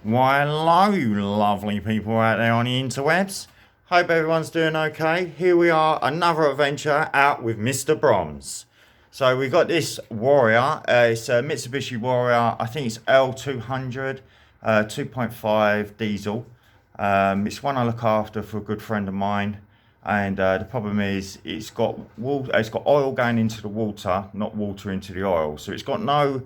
Why, hello, you lovely people out there on the interwebs. Hope everyone's doing okay. Here we are, another adventure out with MrBroms. So we got this Warrior. It's a Mitsubishi Warrior. I think it's L200, 2.5 diesel. It's one I look after for a good friend of mine. And the problem is, it's got oil going into the water, not water into the oil. So it's got no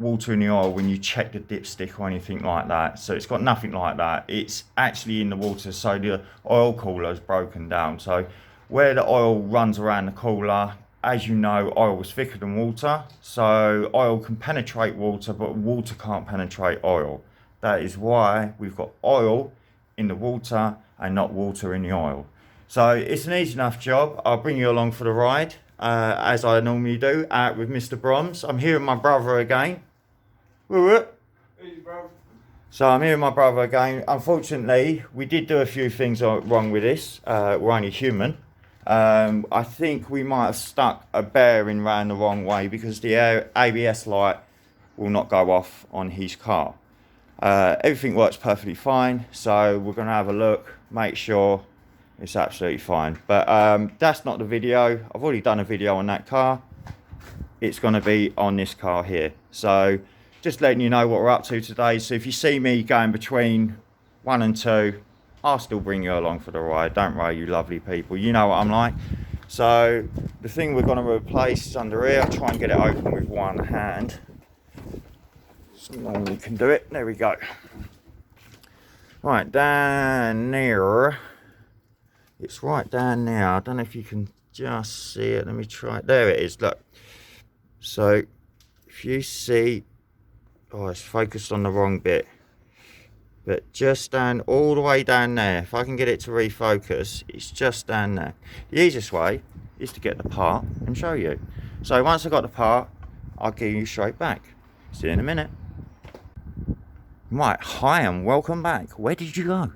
water in the oil when you check the dipstick or anything like that. So it's got nothing like that. It's actually in the water, so the oil cooler is broken down. So where the oil runs around the cooler, as you know, oil is thicker than water. So oil can penetrate water, but water can't penetrate oil. That is why we've got oil in the water and not water in the oil. So it's an easy enough job. I'll bring you along for the ride, as I normally do, out with MrBroms. I'm here with my brother again. Easy, bro. So I'm here with my brother again. Unfortunately, we did do a few things wrong with this. We're only human. I think we might have stuck a bearing round the wrong way because the ABS light will not go off on his car. Everything works perfectly fine, so we're going to have a look, make sure it's absolutely fine. But that's not the video. I've already done a video on that car. It's going to be on this car here. So just letting you know what we're up to today. So if you see me going between 1 and 2, I'll still bring you along for the ride. Don't worry, you lovely people. You know what I'm like. So the thing we're going to replace is under here. I'll try and get it open with one hand. So normally can do it. There we go. Right, down there. It's right down there. I don't know if you can just see it. Let me try it. There it is. Look. So if you see, oh, it's focused on the wrong bit, but just down, all the way down there, if I can get it to refocus, it's just down there. The easiest way is to get the part and show you. So once I've got the part, I'll give you straight back. See you in a minute. Right, hi and welcome back. Where did you go?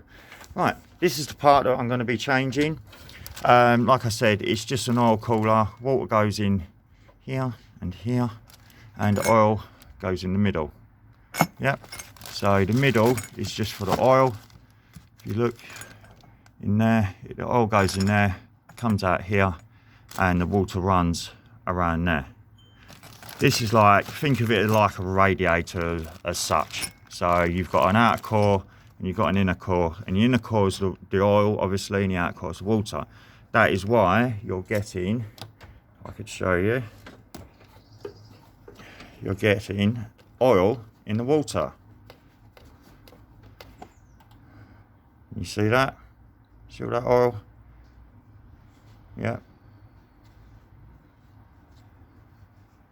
Right, this is the part that I'm going to be changing. Like I said, it's just an oil cooler. Water goes in here and here, and oil goes in the middle. Yep, so the middle is just for the oil. If you look in there, the oil goes in there, comes out here, and the water runs around there. This is like, think of it like a radiator as such. So you've got an outer core and you've got an inner core, and the inner core is the oil obviously, and the outer core is the water. That is why you're getting, I could show you, you're getting oil in the water. You see that? See all that oil? Yeah.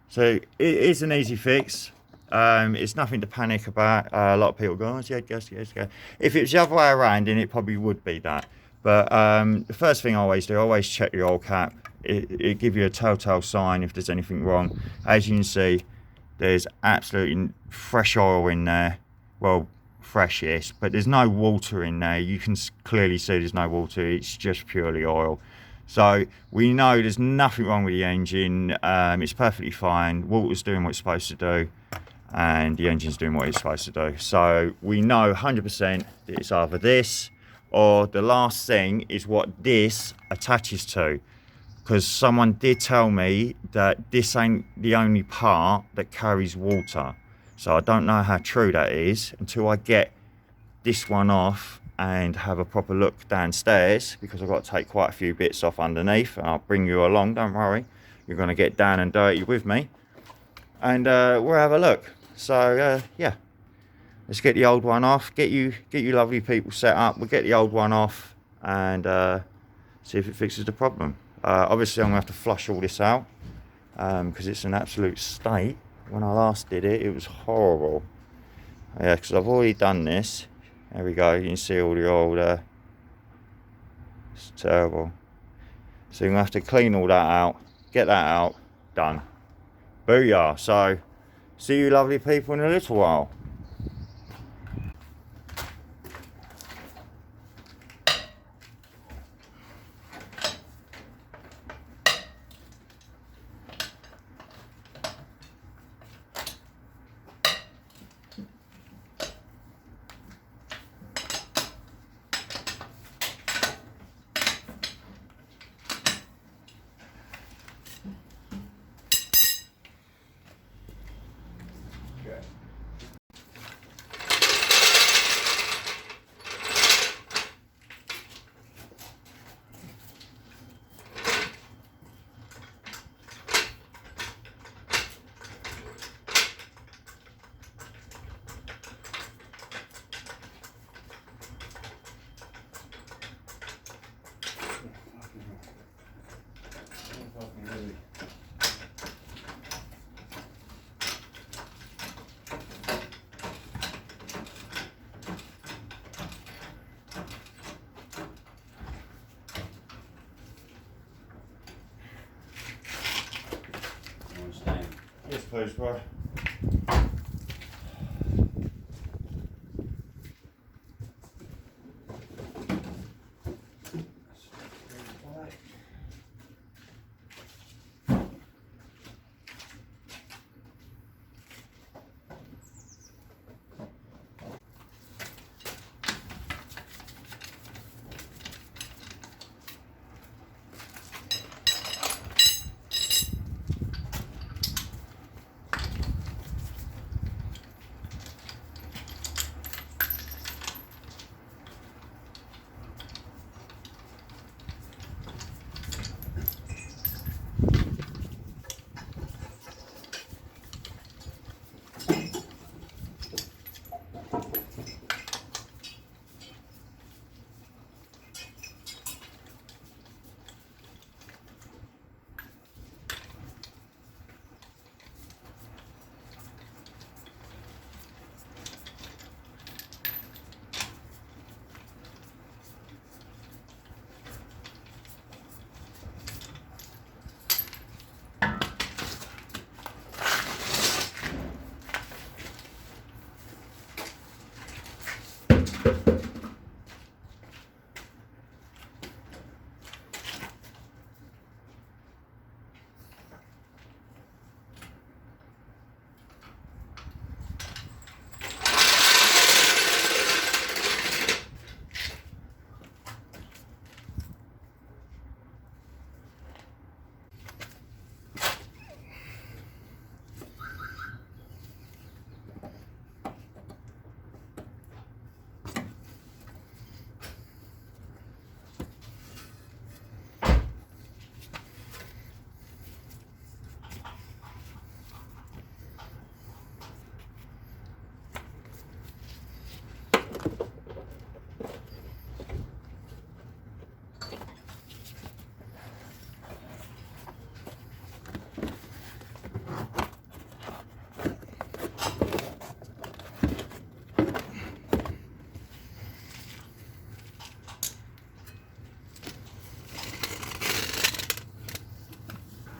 So it is an easy fix. It's nothing to panic about. A lot of people go, oh, yes. If it was the other way around, then it probably would be that. But the first thing I always do, I always check the oil cap. It gives you a telltale sign if there's anything wrong. As you can see, there's absolutely fresh oil in there. Well, freshish, but there's no water in there. You can clearly see there's no water. It's just purely oil. So we know there's nothing wrong with the engine. It's perfectly fine. Water's doing what it's supposed to do, and the engine's doing what it's supposed to do. So we know 100% that it's either this or the last thing is what this attaches to. Because someone did tell me that this ain't the only part that carries water. So I don't know how true that is until I get this one off and have a proper look downstairs, because I've got to take quite a few bits off underneath, and I'll bring you along, don't worry. You're going to get down and dirty with me. And we'll have a look. So yeah, let's get the old one off, get you lovely people set up. We'll get the old one off and see if it fixes the problem. Obviously I'm going to have to flush all this out because it's an absolute state. When I last did it, it was horrible. Yeah, because I've already done this. There we go, you can see all the oil there. It's terrible. So you're going to have to clean all that out, get that out, done. Booyah. So, see you lovely people in a little while. please, bro.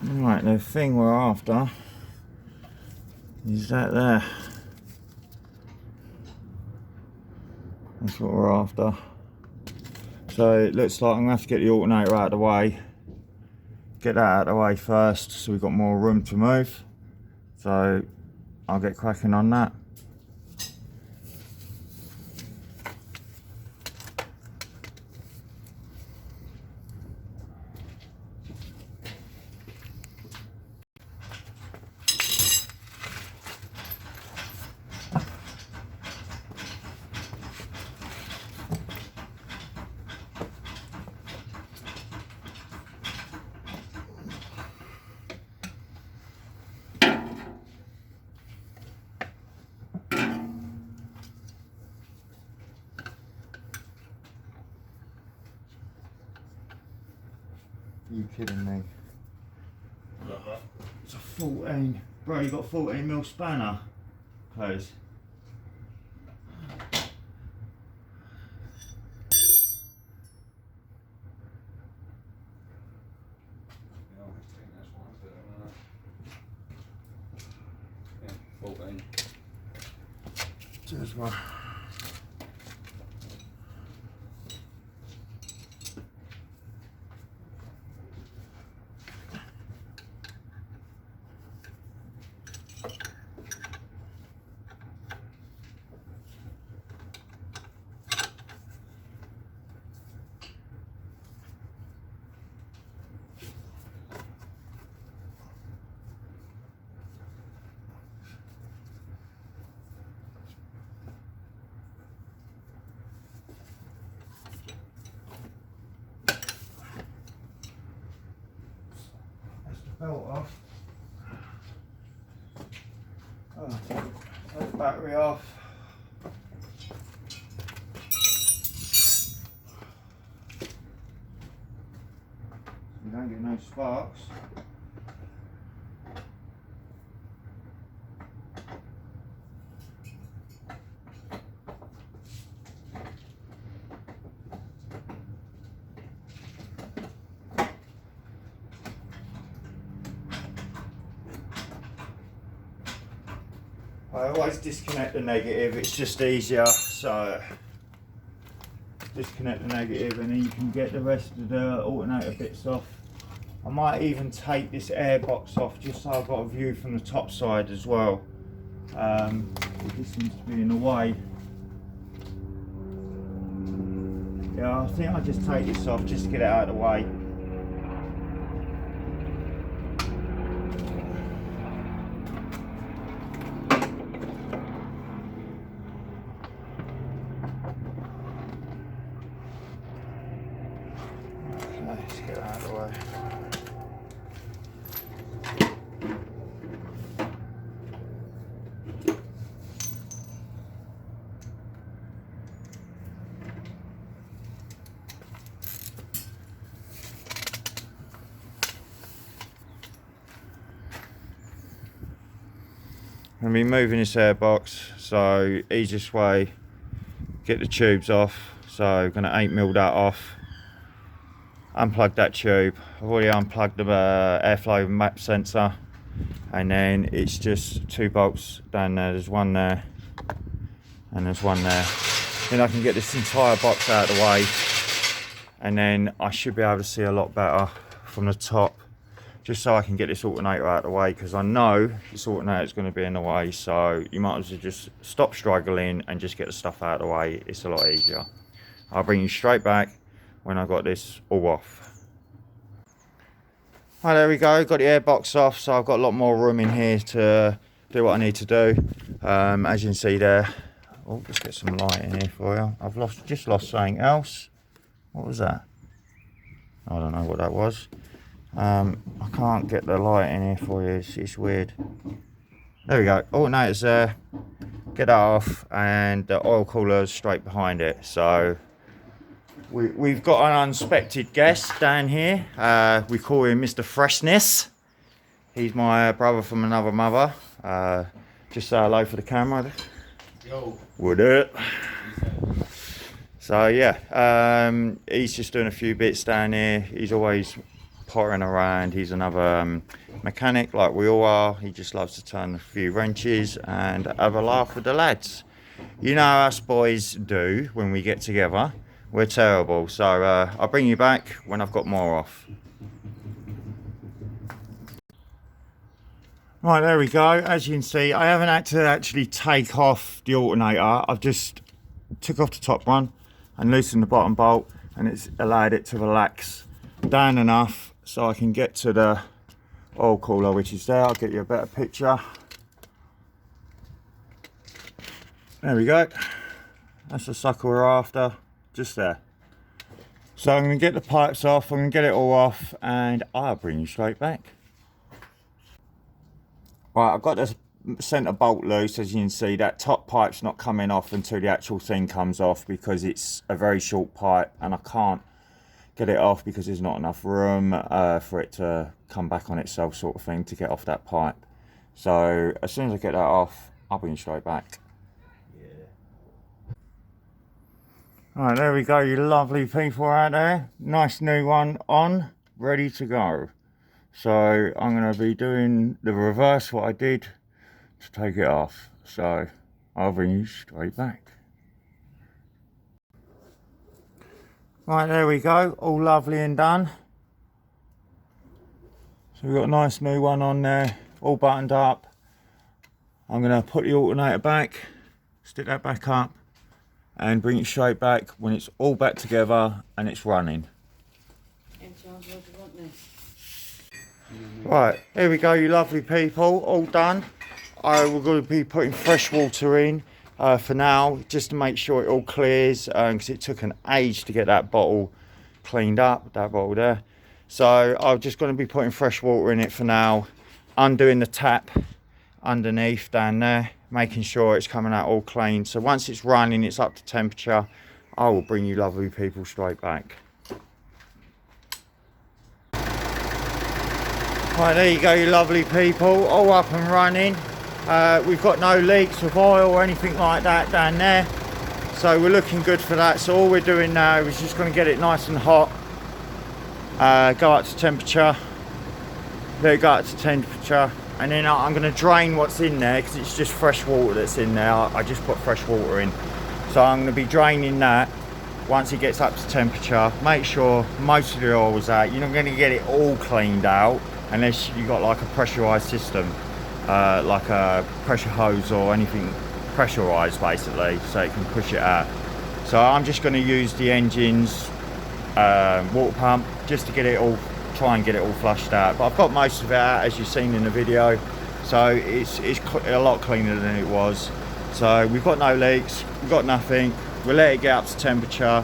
Right, the thing we're after is that there. That's what we're after. So it looks like I'm gonna have to get the alternator out of the way. Get that out of the way first so we've got more room to move. So I'll get cracking on that. Are you kidding me? It's a 14. Bro, you got 14mm spanner? Close. Yeah, 14. Cheers, bro. Belt off. Oh, take the battery off. You don't get no sparks. I always disconnect the negative, it's just easier. So disconnect the negative and then you can get the rest of the alternator bits off. I might even take this air box off just so I've got a view from the top side as well. This seems to be in the way. Yeah, I think I'll just take this off just to get it out of the way. Let's get that out of the way. I'm going to be moving this air box, so easiest way, get the tubes off. So I'm going to 8mm that off, unplug that tube. I've already unplugged the airflow map sensor, and then it's just 2 bolts down there. There's one there and there's one there. Then I can get this entire box out of the way, and then I should be able to see a lot better from the top, just so I can get this alternator out of the way, because I know this alternator is going to be in the way. So you might as well just stop struggling and just get the stuff out of the way. It's a lot easier. I'll bring you straight back when I got this all off. Right, there we go, got the air box off, so I've got a lot more room in here to do what I need to do. As you can see there, oh, let's get some light in here for you. I've just lost something else. What was that? I don't know what that was. I can't get the light in here for you, it's weird. There we go, alternator's there. Get that off, and the oil cooler's straight behind it. So we've got an unexpected guest down here. We call him Mr. Freshness. He's my brother from another mother. Just say hello for the camera. Yo. What up? So yeah, he's just doing a few bits down here. He's always pottering around. He's another mechanic like we all are. He just loves to turn a few wrenches and have a laugh with the lads. You know how us boys do when we get together. We're terrible. So I'll bring you back when I've got more off. Right, there we go. As you can see, I haven't had to actually take off the alternator. I've just took off the top one and loosened the bottom bolt, and it's allowed it to relax down enough so I can get to the oil cooler, which is there. I'll get you a better picture. There we go. That's the sucker we're after, just there. So I'm going to get the pipes off, I'm going to get it all off, and I'll bring you straight back. Right, I've got the centre bolt loose. As you can see, that top pipe's not coming off until the actual thing comes off, because it's a very short pipe and I can't get it off because there's not enough room for it to come back on itself, sort of thing, to get off that pipe. So as soon as I get that off, I'll bring you straight back. Alright, there we go, you lovely people out there. Nice new one on, ready to go. So I'm going to be doing the reverse what I did to take it off. So I'll bring you straight back. Right, there we go, all lovely and done. So we've got a nice new one on there, all buttoned up. I'm going to put the alternator back, stick that back up, and bring it straight back when it's all back together and it's running. Right, here we go, you lovely people, all done. We're going to be putting fresh water in for now, just to make sure it all clears, because it took an age to get that bottle cleaned up, that bottle there. So I'm just going to be putting fresh water in it for now, undoing the tap underneath down there, making sure it's coming out all clean. So once it's running, it's up to temperature, I will bring you lovely people straight back. Right, there you go, you lovely people, all up and running. We've got no leaks of oil or anything like that down there, so we're looking good for that. So all we're doing now is just going to get it nice and hot, go up to temperature, let it go up to temperature, and then I'm going to drain what's in there because it's just fresh water that's in there. I just put fresh water in, so I'm going to be draining that once it gets up to temperature. Make sure most of the oil's out. You're not going to get it all cleaned out unless you've got like a pressurized system, like a pressure hose or anything pressurized basically, so it can push it out. So I'm just going to use the engine's water pump just to get it all, try and get it all flushed out. But I've got most of it out, as you've seen in the video, so it's a lot cleaner than it was. So we've got no leaks, we've got nothing. We'll let it get up to temperature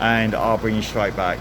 and I'll bring you straight back.